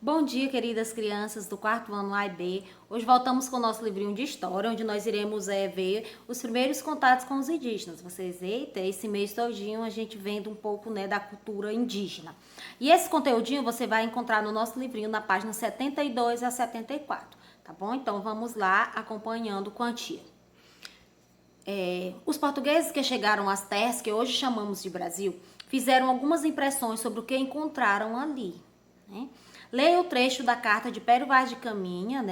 Bom dia, queridas crianças do quarto ano A e B. Hoje voltamos com o nosso livrinho de história, onde nós iremos ver os primeiros contatos com os indígenas. Vocês, eita, esse mês todinho a gente vendo um pouco, da cultura indígena. E esse conteúdinho você vai encontrar no nosso livrinho na página 72 a 74, tá bom? Então vamos lá acompanhando com a tia. Os portugueses que chegaram às terras que hoje chamamos de Brasil fizeram algumas impressões sobre o que encontraram ali, né? Leia o trecho da carta de Pero Vaz de Caminha,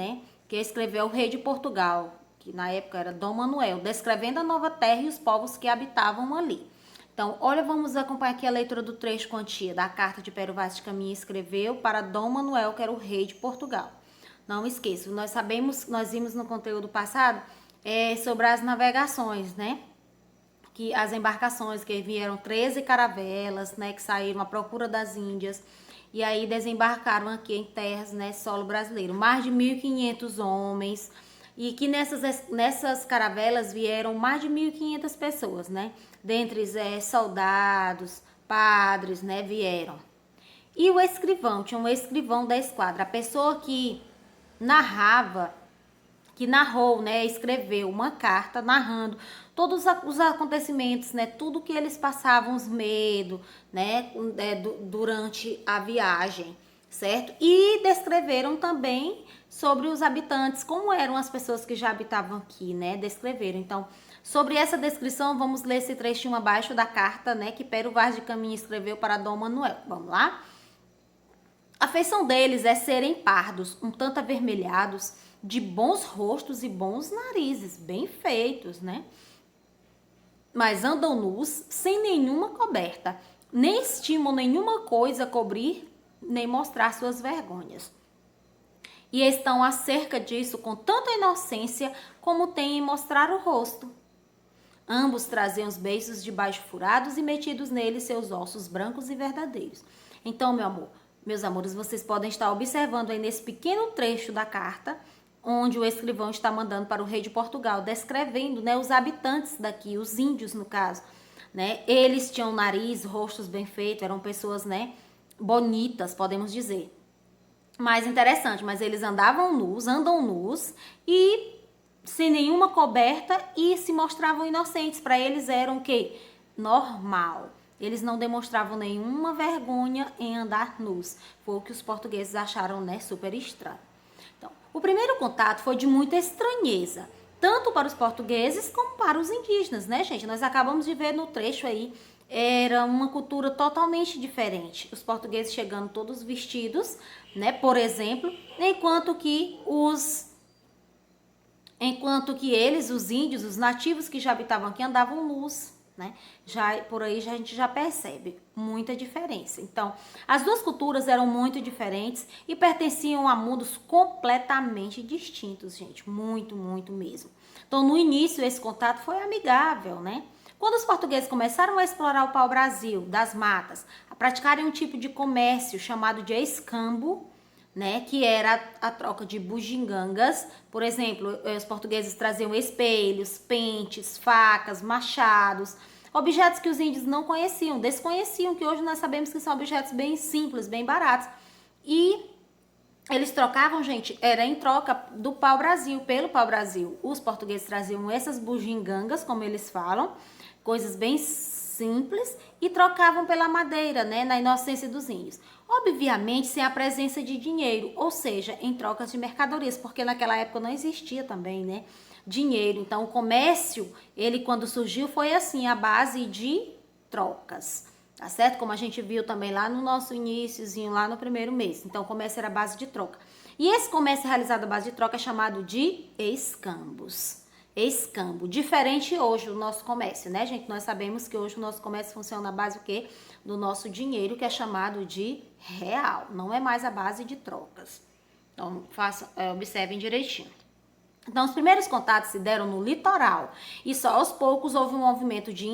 que escreveu o rei de Portugal, que na época era Dom Manuel, descrevendo a nova terra e os povos que habitavam ali. Então, olha, vamos acompanhar aqui a leitura do trecho com a tia, da carta de Pero Vaz de Caminha escreveu para Dom Manuel, que era o rei de Portugal. Não esqueça, nós vimos no conteúdo passado sobre as navegações, que as embarcações que vieram 13 caravelas, que saíram à procura das Índias e aí desembarcaram aqui em terras, solo brasileiro. Mais de 1.500 homens e que nessas caravelas vieram mais de 1.500 pessoas, dentre soldados, padres, vieram. E o escrivão, tinha um escrivão da esquadra, a pessoa que narrou, escreveu uma carta narrando todos os acontecimentos, tudo que eles passavam, os medos, durante a viagem, certo? E descreveram também sobre os habitantes, como eram as pessoas que já habitavam aqui, descreveram. Então, sobre essa descrição, vamos ler esse trechinho abaixo da carta, que Pero Vaz de Caminha escreveu para Dom Manuel. Vamos lá? A feição deles é serem pardos, um tanto avermelhados, de bons rostos e bons narizes, bem feitos, Mas andam nus, sem nenhuma coberta, nem estimam nenhuma coisa cobrir, nem mostrar suas vergonhas. E estão acerca disso com tanta inocência como têm em mostrar o rosto. Ambos traziam os beiços de baixo furados e metidos neles seus ossos brancos e verdadeiros. Então, meus amores, vocês podem estar observando aí nesse pequeno trecho da carta, onde o escrivão está mandando para o rei de Portugal, descrevendo, os habitantes daqui, os índios no caso, Eles tinham nariz, rostos bem feitos, eram pessoas, bonitas, podemos dizer. Mais interessante, mas eles andam nus e sem nenhuma coberta e se mostravam inocentes. Para eles eram o quê? Normal. Eles não demonstravam nenhuma vergonha em andar nus. Foi o que os portugueses acharam, super estranho. Então, o primeiro contato foi de muita estranheza, tanto para os portugueses como para os indígenas, gente? Nós acabamos de ver no trecho aí, era uma cultura totalmente diferente. Os portugueses chegando todos vestidos, por exemplo, enquanto que eles, os índios, os nativos que já habitavam aqui, andavam nus. Já por aí a gente já percebe muita diferença. Então, as duas culturas eram muito diferentes e pertenciam a mundos completamente distintos, gente, muito, muito mesmo. Então, no início esse contato foi amigável, Quando os portugueses começaram a explorar o pau-brasil das matas, a praticarem um tipo de comércio chamado de escambo, que era a troca de bugigangas. Por exemplo, os portugueses traziam espelhos, pentes, facas, machados, objetos que os índios não conheciam, desconheciam, que hoje nós sabemos que são objetos bem simples, bem baratos. E eles trocavam, gente, era em troca do pau-brasil, pelo pau-brasil. Os portugueses traziam essas bugigangas, como eles falam, coisas bem simples, e trocavam pela madeira, na inocência dos índios. Obviamente sem a presença de dinheiro, ou seja, em trocas de mercadorias, porque naquela época não existia também, dinheiro. Então o comércio, ele quando surgiu foi assim, a base de trocas, tá certo? Como a gente viu também lá no nosso iniciozinho, lá no primeiro mês. Então o comércio era a base de troca. E esse comércio realizado à base de troca é chamado de escambos. Escambo, diferente hoje do nosso comércio, gente? Nós sabemos que hoje o nosso comércio funciona na base do quê? Do nosso dinheiro, que é chamado de real, não é mais a base de trocas. Então, observem direitinho. Então, os primeiros contatos se deram no litoral e só aos poucos houve um movimento de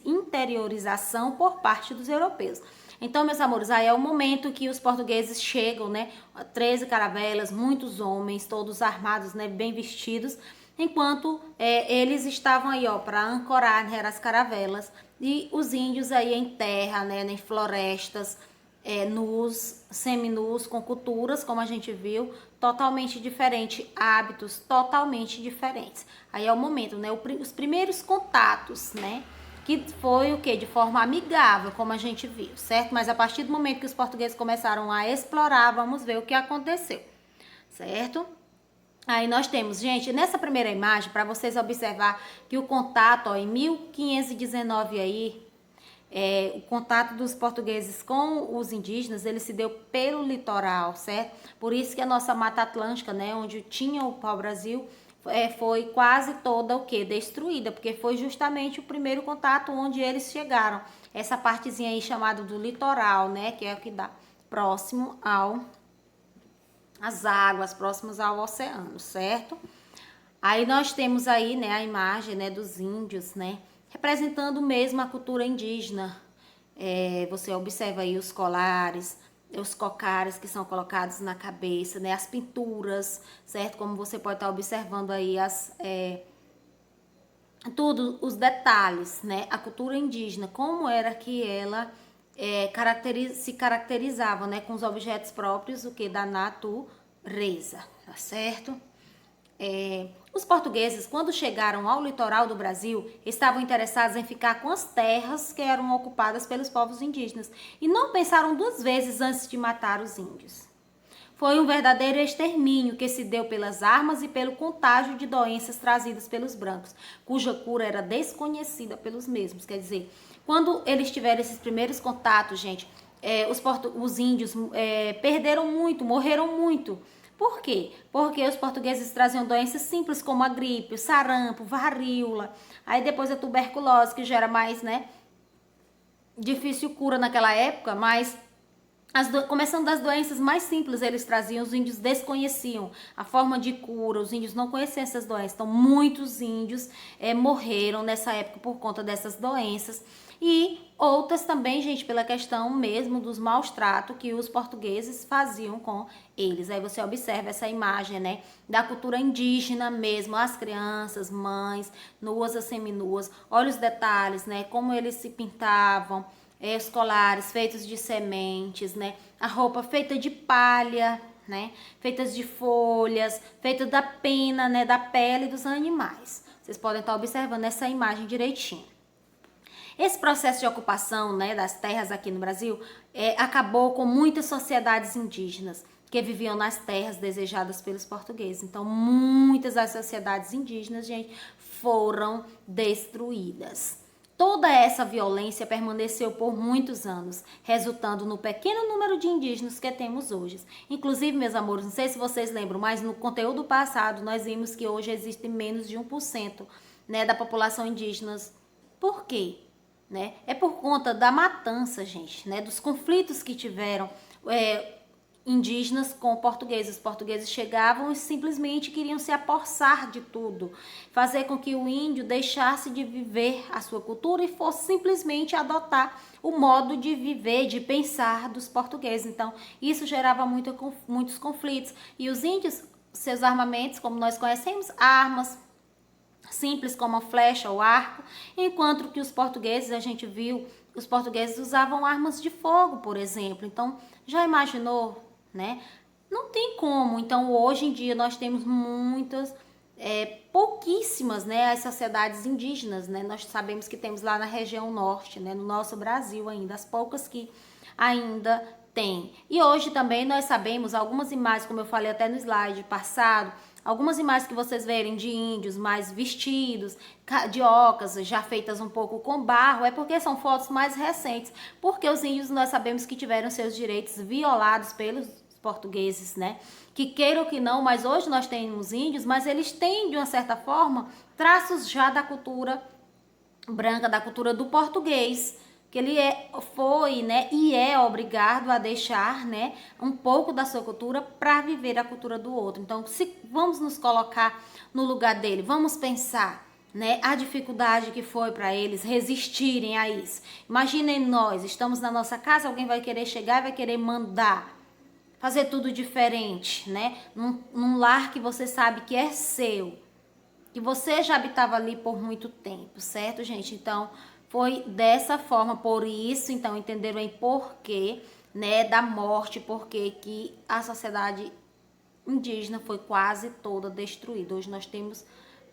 interiorização por parte dos europeus. Então, meus amores, aí é o momento que os portugueses chegam, 13 caravelas, muitos homens, todos armados, bem vestidos, enquanto eles estavam aí, para ancorar, as caravelas, e os índios aí em terra, em florestas, nus, seminus, com culturas, como a gente viu, totalmente diferente, hábitos totalmente diferentes. Aí é o momento, né? Os primeiros contatos, né? Que foi o quê? De forma amigável, como a gente viu, certo? Mas a partir do momento que os portugueses começaram a explorar, vamos ver o que aconteceu, certo? Aí nós temos, gente, nessa primeira imagem, para vocês observar que o contato, ó, em 1519 aí, o contato dos portugueses com os indígenas, ele se deu pelo litoral, certo? Por isso que a nossa Mata Atlântica, né, onde tinha o pau-brasil, foi quase toda o que? Destruída, porque foi justamente o primeiro contato onde eles chegaram. Essa partezinha aí chamada do litoral, né, que é o que dá próximo às águas, próximos ao oceano, certo? Aí nós temos aí, né, a imagem, né, dos índios, né, representando mesmo a cultura indígena. Você observa aí os colares, os cocares que são colocados na cabeça, né, as pinturas, certo? Como você pode estar observando aí tudo, os detalhes, né? A cultura indígena, como era que ela se caracterizava, né, com os objetos próprios, o que da natureza, tá certo? Os portugueses, quando chegaram ao litoral do Brasil, estavam interessados em ficar com as terras que eram ocupadas pelos povos indígenas e não pensaram duas vezes antes de matar os índios. Foi um verdadeiro extermínio que se deu pelas armas e pelo contágio de doenças trazidas pelos brancos, cuja cura era desconhecida pelos mesmos. Quer dizer, quando eles tiveram esses primeiros contatos, gente, os índios perderam muito, morreram muito. Por quê? Porque os portugueses traziam doenças simples como a gripe, o sarampo, varíola, aí depois a tuberculose, que já era mais, né, difícil cura naquela época, mas começando das doenças mais simples, eles traziam, os índios desconheciam a forma de cura, os índios não conheciam essas doenças. Então, muitos índios morreram nessa época por conta dessas doenças. E outras também, gente, pela questão mesmo dos maus tratos que os portugueses faziam com eles. Aí você observa essa imagem, né, da cultura indígena mesmo, as crianças, mães, nuas ou seminuas. Olha os detalhes, né, como eles se pintavam, os colares feitos de sementes, né, a roupa feita de palha, né, feitas de folhas, feita da pena, né, da pele dos animais. Vocês podem estar observando essa imagem direitinho. Esse processo de ocupação, né, das terras aqui no Brasil acabou com muitas sociedades indígenas que viviam nas terras desejadas pelos portugueses. Então, muitas das sociedades indígenas, gente, foram destruídas. Toda essa violência permaneceu por muitos anos, resultando no pequeno número de indígenas que temos hoje. Inclusive, meus amores, não sei se vocês lembram, mas no conteúdo passado nós vimos que hoje existe menos de 1%, né, da população indígena. Por quê? Né? É por conta da matança, gente, né? Dos conflitos que tiveram indígenas com portugueses. Os portugueses chegavam e simplesmente queriam se apossar de tudo, fazer com que o índio deixasse de viver a sua cultura e fosse simplesmente adotar o modo de viver, de pensar dos portugueses. Então, isso gerava muitos conflitos. E os índios, seus armamentos, como nós conhecemos, armas simples como a flecha ou arco, enquanto que os portugueses, a gente viu, os portugueses usavam armas de fogo, por exemplo. Então, já imaginou, né? Não tem como. Então, hoje em dia nós temos pouquíssimas, né, as sociedades indígenas, né? Nós sabemos que temos lá na região norte, né, no nosso Brasil ainda, as poucas que ainda tem. E hoje também nós sabemos algumas imagens, como eu falei até no slide passado, algumas imagens que vocês verem de índios mais vestidos, de ocas já feitas um pouco com barro, é porque são fotos mais recentes, porque os índios nós sabemos que tiveram seus direitos violados pelos portugueses, né? Que queiram que não, mas hoje nós temos índios, mas eles têm, de uma certa forma, traços já da cultura branca, da cultura do português, que ele foi, né, e é obrigado a deixar, né, um pouco da sua cultura para viver a cultura do outro. Então, se vamos nos colocar no lugar dele, vamos pensar, né, a dificuldade que foi para eles resistirem a isso. Imaginem nós, estamos na nossa casa, alguém vai querer chegar e vai querer mandar, fazer tudo diferente, né, num lar que você sabe que é seu, que você já habitava ali por muito tempo, certo, gente? Então, foi dessa forma, por isso, então, entenderam aí por quê né, da morte, porque que a sociedade indígena foi quase toda destruída. Hoje nós temos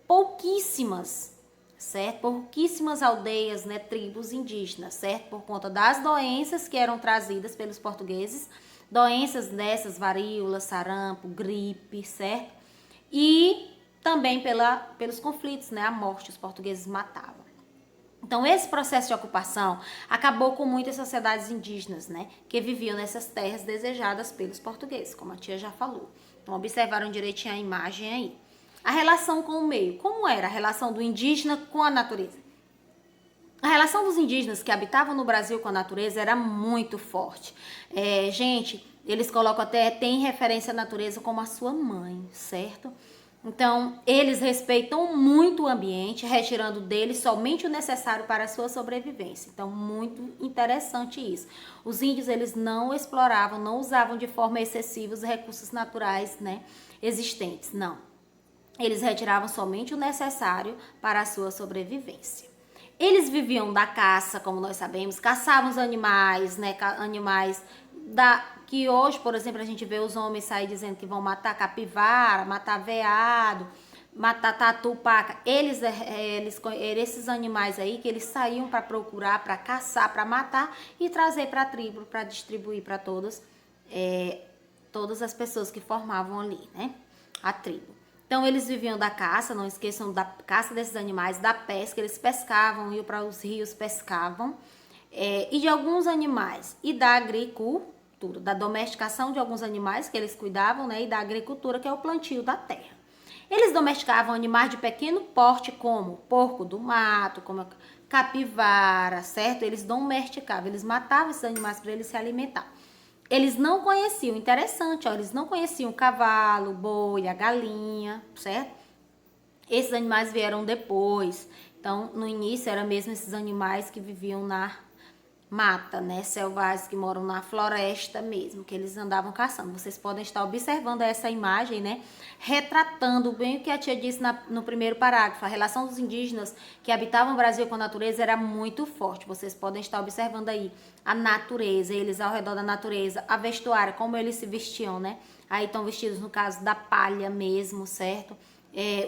pouquíssimas, certo? Pouquíssimas aldeias, né, tribos indígenas, certo? Por conta das doenças que eram trazidas pelos portugueses, doenças dessas, varíola, sarampo, gripe, certo? E também pelos conflitos, né, a morte, os portugueses matavam. Então, esse processo de ocupação acabou com muitas sociedades indígenas, né, que viviam nessas terras desejadas pelos portugueses, como a tia já falou. Então, observaram direitinho a imagem aí. A relação com o meio. Como era a relação do indígena com a natureza? A relação dos indígenas que habitavam no Brasil com a natureza era muito forte. Gente, eles colocam até, tem referência à natureza como a sua mãe, certo? Então, eles respeitam muito o ambiente, retirando dele somente o necessário para a sua sobrevivência. Então, muito interessante isso. Os índios, eles não exploravam, não usavam de forma excessiva os recursos naturais, né, existentes, não. Eles retiravam somente o necessário para a sua sobrevivência. Eles viviam da caça, como nós sabemos, caçavam os animais, né, animais que hoje, por exemplo, a gente vê os homens sair dizendo que vão matar capivara, matar veado, matar tatu, paca. Esses animais aí que eles saíam para procurar, para caçar, para matar e trazer para a tribo, para distribuir para todas as pessoas que formavam ali, né, a tribo. Então, eles viviam da caça, não esqueçam da caça desses animais, da pesca, eles pescavam, iam para os rios, pescavam, e de alguns animais, e da agricultura, da domesticação de alguns animais que eles cuidavam, né, e da agricultura, que é o plantio da terra. Eles domesticavam animais de pequeno porte, como porco do mato, como capivara, certo? Eles domesticavam, eles matavam esses animais para eles se alimentar. Eles não conheciam, interessante, ó, eles não conheciam o cavalo, o boi, a galinha, certo? Esses animais vieram depois. Então, no início, eram mesmo esses animais que viviam na mata, né? Selvagens que moram na floresta mesmo, que eles andavam caçando. Vocês podem estar observando essa imagem, né? Retratando bem o que a tia disse no primeiro parágrafo. A relação dos indígenas que habitavam o Brasil com a natureza era muito forte. Vocês podem estar observando aí a natureza, eles ao redor da natureza, a vestuária, como eles se vestiam, né? Aí estão vestidos, no caso, da palha mesmo, certo?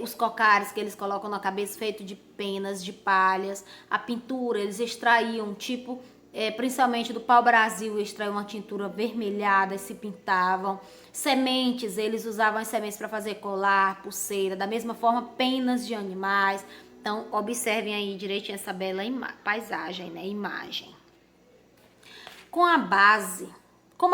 Os cocares que eles colocam na cabeça feito de penas, de palhas. A pintura, eles extraíam, tipo, principalmente do pau-brasil, extraíam uma tintura avermelhada e se pintavam. Sementes, eles usavam as sementes para fazer colar, pulseira. Da mesma forma, penas de animais. Então, observem aí direitinho essa bela paisagem, né? Imagem. Como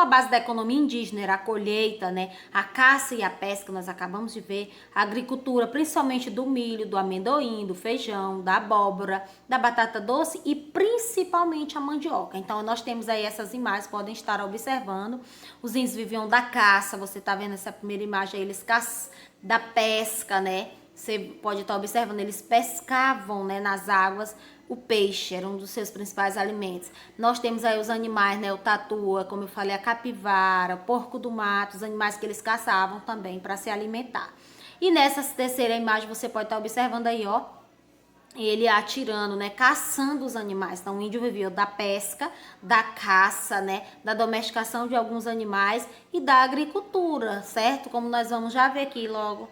a base da economia indígena era a colheita, né, a caça e a pesca, nós acabamos de ver, a agricultura, principalmente do milho, do amendoim, do feijão, da abóbora, da batata doce e principalmente a mandioca. Então, nós temos aí essas imagens, podem estar observando. Os índios viviam da caça, você está vendo essa primeira imagem aí, eles da pesca, né? Você pode estar observando, eles pescavam, né, nas águas. O peixe era um dos seus principais alimentos. Nós temos aí os animais, né? O tatua, como eu falei, a capivara, o porco do mato, os animais que eles caçavam também para se alimentar. E nessa terceira imagem você pode estar observando aí, ó, ele atirando, né? Caçando os animais. Então, o índio vivia da pesca, da caça, né? Da domesticação de alguns animais e da agricultura, certo? Como nós vamos já ver aqui logo.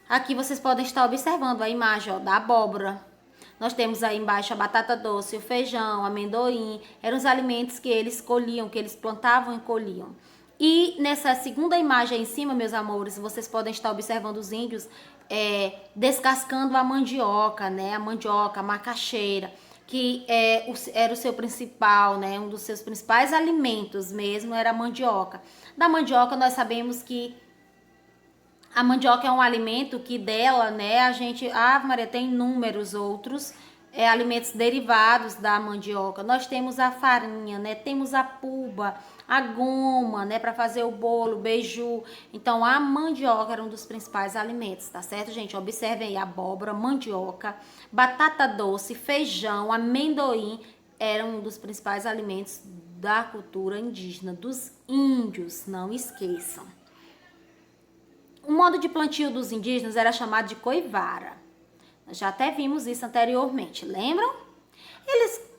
Aqui vocês podem estar observando a imagem, ó, da abóbora. Nós temos aí embaixo a batata doce, o feijão, o amendoim. Eram os alimentos que eles colhiam, que eles plantavam e colhiam. E nessa segunda imagem aí em cima, meus amores, vocês podem estar observando os índios descascando a mandioca, né? A mandioca, a macaxeira, que era o seu principal, né? Um dos seus principais alimentos mesmo era a mandioca. Da mandioca nós sabemos que a mandioca é um alimento que dela, né, Maria, tem inúmeros outros alimentos derivados da mandioca. Nós temos a farinha, né, temos a puba, a goma, né, para fazer o bolo, o beiju. Então, a mandioca era um dos principais alimentos, tá certo, gente? Observem aí, abóbora, mandioca, batata doce, feijão, amendoim, eram um dos principais alimentos da cultura indígena, dos índios, não esqueçam. O modo de plantio dos indígenas era chamado de coivara. Nós já até vimos isso anteriormente, lembram?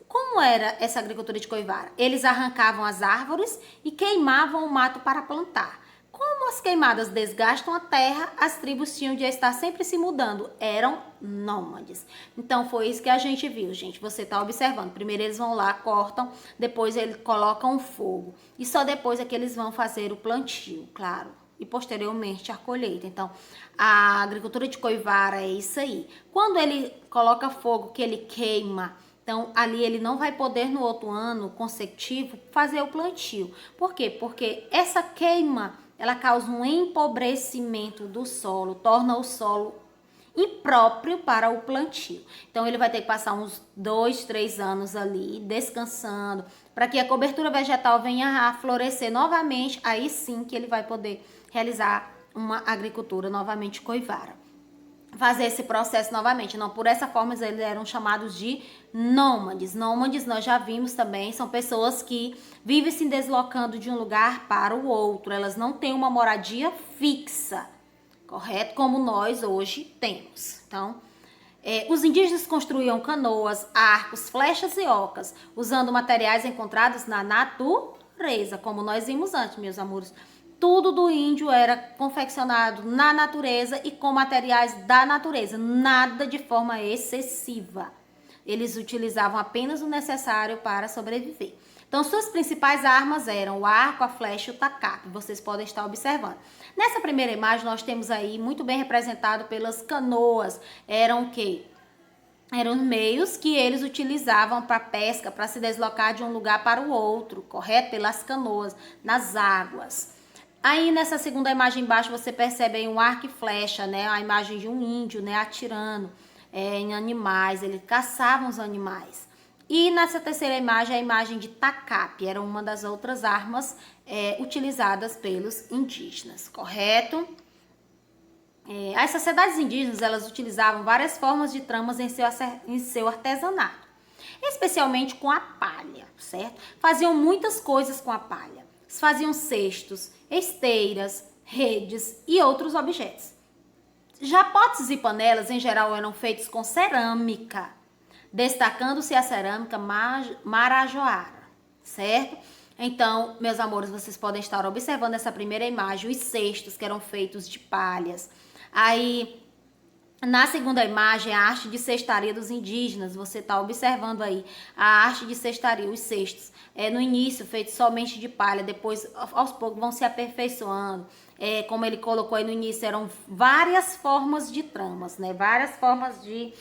Como Como era essa agricultura de Coivara? Eles arrancavam as árvores e queimavam o mato para plantar. Como as queimadas desgastam a terra, as tribos tinham de estar sempre se mudando. Eram nômades. Então, foi isso que a gente viu, gente. Você está observando. Primeiro eles vão lá, cortam, depois eles colocam fogo. E só depois é que eles vão fazer o plantio, claro. E posteriormente a colheita. Então, a agricultura de Coivara é isso aí. Quando ele coloca fogo, que ele queima, então ali ele não vai poder no outro ano consecutivo fazer o plantio. Por quê? Porque essa queima, ela causa um empobrecimento do solo, torna o solo impróprio para o plantio. Então ele vai ter que passar uns 2, 3 anos ali descansando, para que a cobertura vegetal venha a florescer novamente, aí sim que ele vai poder realizar uma agricultura novamente Coivara. Fazer esse processo novamente. Não, por essa forma eles eram chamados de nômades. Nômades nós já vimos também, são pessoas que vivem se deslocando de um lugar para o outro. Elas não têm uma moradia fixa, correto? Como nós hoje temos. Então, os indígenas construíam canoas, arcos, flechas e ocas, usando materiais encontrados na natureza, como nós vimos antes, meus amores. Tudo do índio era confeccionado na natureza e com materiais da natureza, nada de forma excessiva. Eles utilizavam apenas o necessário para sobreviver. Então, suas principais armas eram o arco, a flecha e o tacape. Vocês podem estar observando. Nessa primeira imagem, nós temos aí muito bem representado pelas canoas. Eram o quê? Eram meios que eles utilizavam para pesca, para se deslocar de um lugar para o outro, correto? Pelas canoas, nas águas. Aí nessa segunda imagem embaixo você percebe aí um arco e flecha, né? A imagem de um índio, né? Atirando em animais, ele caçava os animais. E nessa terceira imagem, a imagem de tacape, era uma das outras armas utilizadas pelos indígenas, correto? As sociedades indígenas, elas utilizavam várias formas de tramas em seu artesanato, especialmente com a palha, certo? Faziam muitas coisas com a palha. Faziam cestos, esteiras, redes e outros objetos. Já potes e panelas, em geral, eram feitos com cerâmica, destacando-se a cerâmica marajoara, certo? Então, meus amores, vocês podem estar observando essa primeira imagem, os cestos que eram feitos de palhas. Aí, na segunda imagem, a arte de cestaria dos indígenas, você está observando aí a arte de cestaria, os cestos. No início, feito somente de palha, depois, aos poucos, vão se aperfeiçoando. Como ele colocou aí no início, eram várias formas de tramas, né? Várias formas de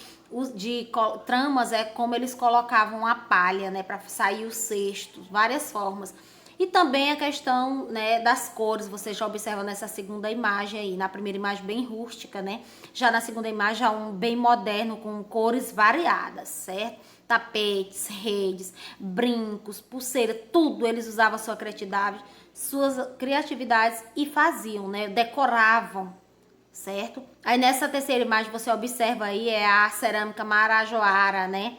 tramas, como eles colocavam a palha, né? Para sair os cestos, várias formas. E também a questão, né, das cores, você já observa nessa segunda imagem aí, na primeira imagem bem rústica, né? Já na segunda imagem, já um bem moderno, com cores variadas, certo? Tapetes, redes, brincos, pulseira, tudo eles usavam suas criatividades e faziam, né? Decoravam, certo? Aí nessa terceira imagem você observa aí a cerâmica marajoara, né?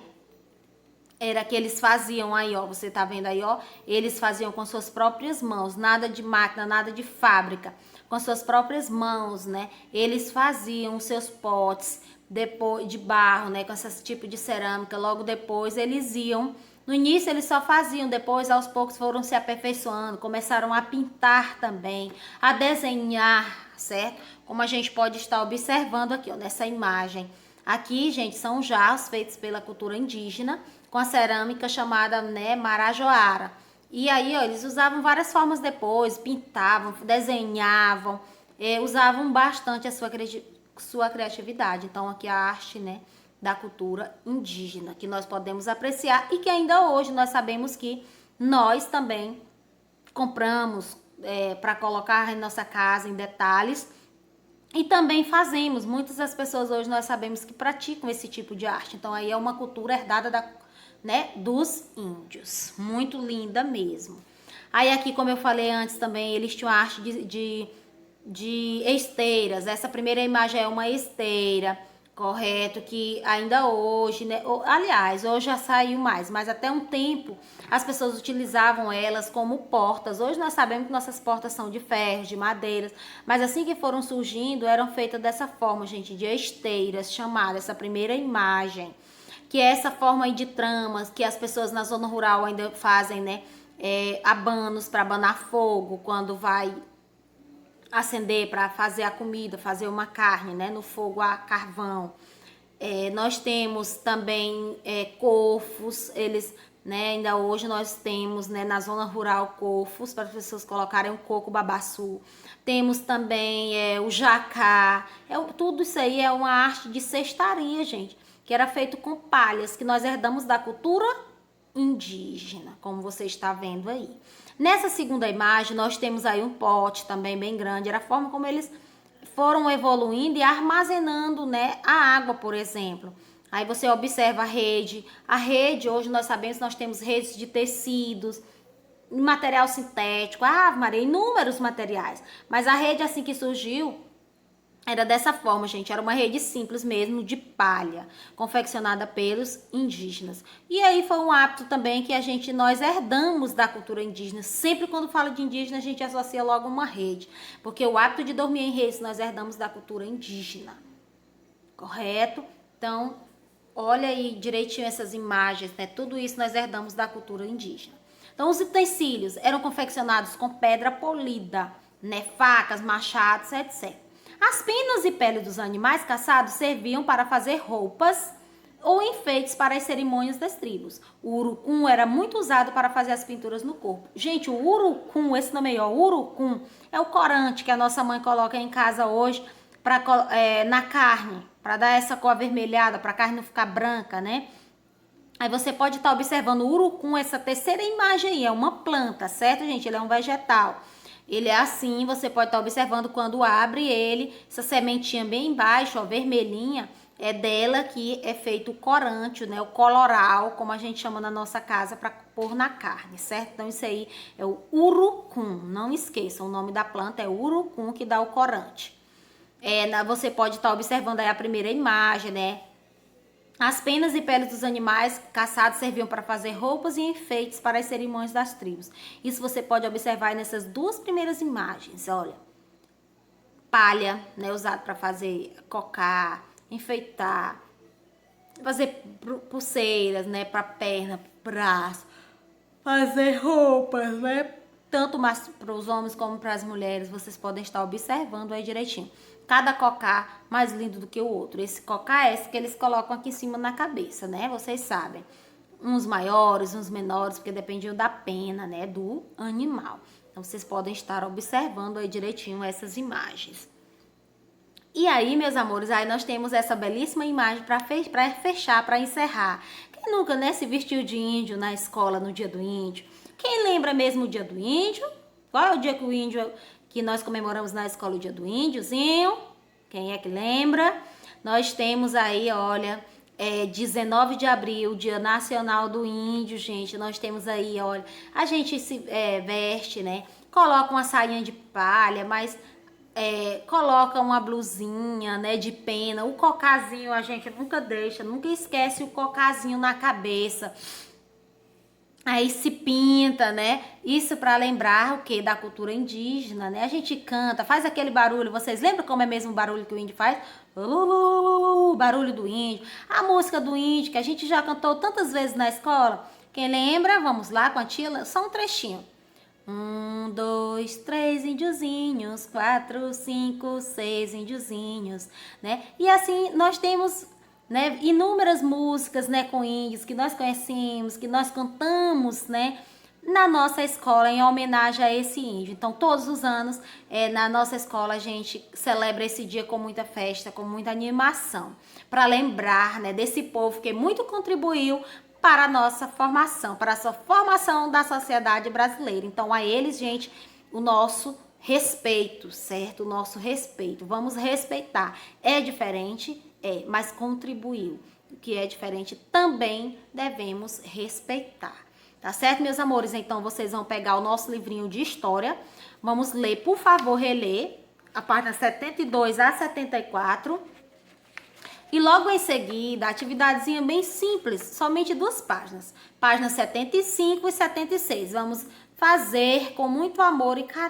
Era que eles faziam aí, ó, você tá vendo aí, ó, eles faziam com suas próprias mãos, nada de máquina, nada de fábrica, com suas próprias mãos, né? Eles faziam seus potes depois de barro, né, com esse tipo de cerâmica. Logo depois eles iam, no início eles só faziam, depois aos poucos foram se aperfeiçoando, começaram a pintar também, a desenhar, certo? Como a gente pode estar observando aqui, ó, nessa imagem. Aqui, gente, são jarros feitos pela cultura indígena, com a cerâmica chamada, né, marajoara. E aí, ó, eles usavam várias formas depois, pintavam, desenhavam, usavam bastante a sua criatividade. Então, aqui a arte, né, da cultura indígena, que nós podemos apreciar e que ainda hoje nós sabemos que nós também compramos para colocar em nossa casa em detalhes. E também fazemos, muitas das pessoas hoje nós sabemos que praticam esse tipo de arte. Então aí é uma cultura herdada dos índios. Muito linda mesmo. Aí aqui, como eu falei antes também, eles tinham a arte de esteiras. Essa primeira imagem é uma esteira, correto? Que ainda hoje, né? Aliás, hoje já saiu mais, mas até um tempo as pessoas utilizavam elas como portas. Hoje nós sabemos que nossas portas são de ferro, de madeiras, mas assim que foram surgindo, eram feitas dessa forma, gente, de esteiras, chamada essa primeira imagem. que é essa forma aí de tramas que as pessoas na zona rural ainda fazem, né? Abanos para abanar fogo quando vai acender para fazer a comida, fazer uma carne, né? No fogo a carvão. Nós temos também cofos, eles, né, ainda hoje nós temos, né, na zona rural cofos para as pessoas colocarem o coco babaçu. Temos também o jacá, tudo isso aí é uma arte de cestaria, gente, que era feito com palhas, que nós herdamos da cultura indígena, como você está vendo aí. Nessa segunda imagem nós temos aí um pote também bem grande, era a forma como eles foram evoluindo e armazenando, né, a água, por exemplo. Aí você observa a rede. A rede, hoje nós sabemos que nós temos redes de tecidos, material sintético, Maria, inúmeros materiais. Mas a rede assim que surgiu era dessa forma, gente. Era uma rede simples mesmo, de palha, confeccionada pelos indígenas. E aí foi um hábito também que nós herdamos da cultura indígena. Sempre quando fala de indígena, a gente associa logo uma rede. Porque o hábito de dormir em redes nós herdamos da cultura indígena. Correto? Então, olha aí direitinho essas imagens, né? Tudo isso nós herdamos da cultura indígena. Então, os utensílios eram confeccionados com pedra polida, né? Facas, machados, etc. As penas e peles dos animais caçados serviam para fazer roupas ou enfeites para as cerimônias das tribos. O urucum era muito usado para fazer as pinturas no corpo. Gente, o urucum, esse nome aí, ó, urucum, é o corante que a nossa mãe coloca em casa hoje na carne, para dar essa cor avermelhada, para a carne não ficar branca, né? Aí você pode estar observando o urucum, essa terceira imagem aí, é uma planta, certo, gente? Ele é um vegetal. Ele é assim, você pode estar observando quando abre ele, essa sementinha bem embaixo, ó, vermelhinha, é dela que é feito o corante, né? O coloral, como a gente chama na nossa casa, para pôr na carne, certo? Então isso aí é o urucum, não esqueçam, o nome da planta é urucum que dá o corante. Você pode estar observando aí a primeira imagem, né? As penas e peles dos animais caçados serviam para fazer roupas e enfeites para as cerimônias das tribos. Isso você pode observar nessas duas primeiras imagens, olha. Palha, né, usado para fazer cocar, enfeitar, fazer pulseiras, né, para perna, braço, fazer roupas, né? Tanto para os homens como para as mulheres, vocês podem estar observando aí direitinho. Cada cocá mais lindo do que o outro. Esse cocá é esse que eles colocam aqui em cima na cabeça, né? Vocês sabem. Uns maiores, uns menores, porque dependiam da pena, né? Do animal. Então, vocês podem estar observando aí direitinho essas imagens. E aí, meus amores, aí nós temos essa belíssima imagem para fechar, para encerrar. Quem nunca, né, se vestiu de índio na escola no dia do índio? Quem lembra mesmo o dia do índio? Qual é o dia que nós comemoramos na escola, o dia do índiozinho? Quem é que lembra? Nós temos aí, olha, 19 de abril, Dia Nacional do Índio, gente. Nós temos aí, olha, a gente se veste, né? Coloca uma sainha de palha, mas coloca uma blusinha, né, de pena. O cocazinho a gente nunca deixa, nunca esquece o cocazinho na cabeça. Aí se pinta, né? Isso para lembrar o quê? Da cultura indígena, né? A gente canta, faz aquele barulho. Vocês lembram como é mesmo o barulho que o índio faz? O barulho do índio. A música do índio que a gente já cantou tantas vezes na escola. Quem lembra? Vamos lá com a tia. Só um trechinho. 1, 2, 3 índiozinhos, 4, 5, 6 índiozinhos, né? E assim nós temos, né, inúmeras músicas, né, com índios que nós conhecemos, que nós cantamos, né, na nossa escola em homenagem a esse índio. Então, todos os anos, na nossa escola, a gente celebra esse dia com muita festa, com muita animação, para lembrar, né, desse povo que muito contribuiu para a nossa formação, para a formação da sociedade brasileira. Então, a eles, gente, o nosso respeito, certo? O nosso respeito. Vamos respeitar. É diferente? Mas contribuiu. O que é diferente também devemos respeitar. Tá certo, meus amores? Então, vocês vão pegar o nosso livrinho de história. Vamos ler, por favor, reler a página 72 a 74. E logo em seguida, atividadezinha bem simples, somente 2 páginas. Páginas 75 e 76. Vamos fazer com muito amor e carinho.